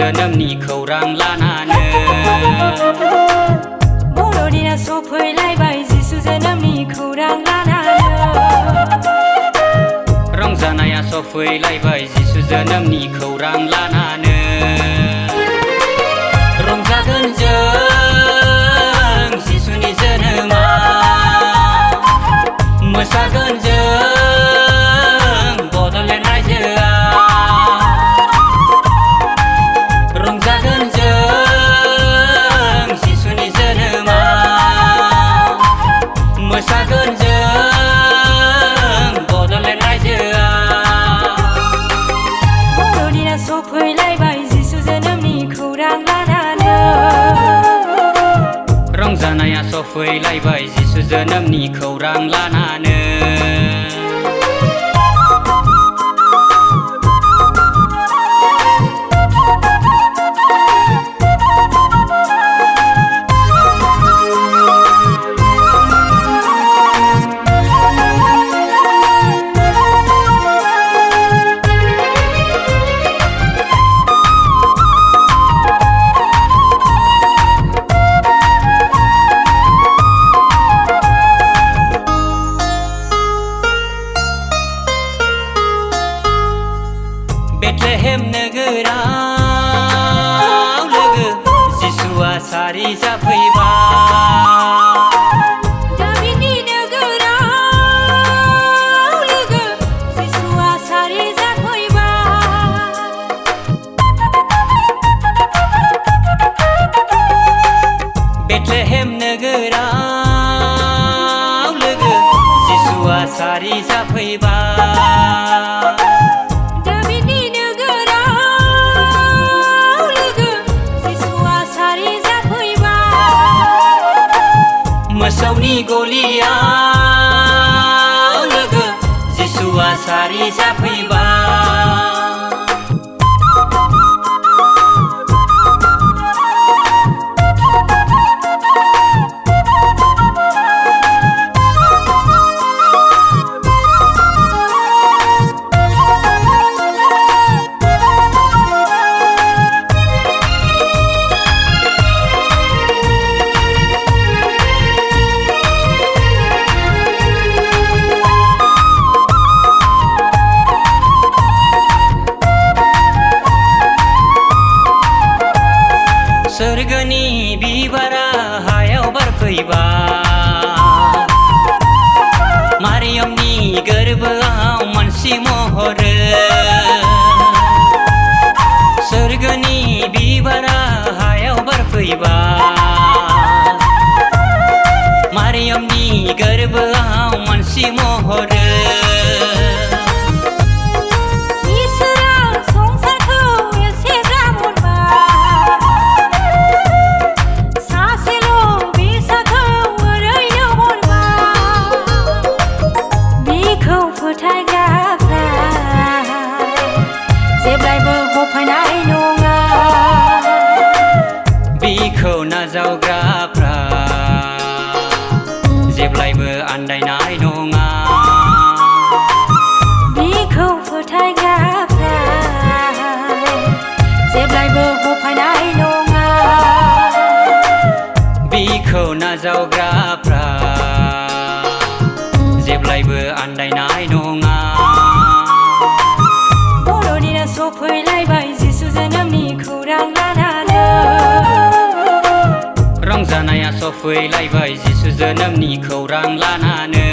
जोनोमनि खौरां लानानै बर'दिना सफैलायबाय जिसु जोनोमनि खौरां लानानै रंजानाया सफैलायबाय जिसु जोनोमनि खौरां लानानै रंजागोन जों जिसुनि जोनोमा मोसागोन जों बड'लेण्ड रायजोआ रंजागोन जों जिसुनि जोनोमा मोसागोन जों बड'लेण्ड रायजोआ बर'दिना सफैलायबाय जिसु जोनोमनि खौरां लानानै रंजानाया सफैलायबाय जिसु जोनोमनि खौरां लानानै बेथलेहेम नोगोराव लोगो जिसुआ सारि जाफैबाय दाबिदनि नोगोराव लोगो जिसुआ सारि जाफैबाय बेथलेहेम नोगोराव लोगो जिसुआ सारि जाफैबाय दाबिदनि नोगोराव लोगो जिसुआ सारि जाफैबाय मोसौनि गलियाव लोगो जिसुआ सारि जाफैबाय सोरगोनि बिबारा हायाव बारफैबाय मारियामनि गोरबोआव मानसि महरै सोरगोनि बिबारा हायाव बारफैबाय मारियामनि गोरबोआव मानसि महरै बिखौ नाजावग्राफ्रा जेब्लायबो आन्दायनाय नङा बिखौ फोथायग्राफ्रा जेब्लायबो हफायनाय नङा बिखौ नाजावग्राफ्रा जेब्लायबो आन्दायनाय नङा बर'दिना सफैलायबाय जिसु जोनोमनि खौरां लानानै रंजानाया सफैलायबाय जिसु जोनोमनि खौरां लानानै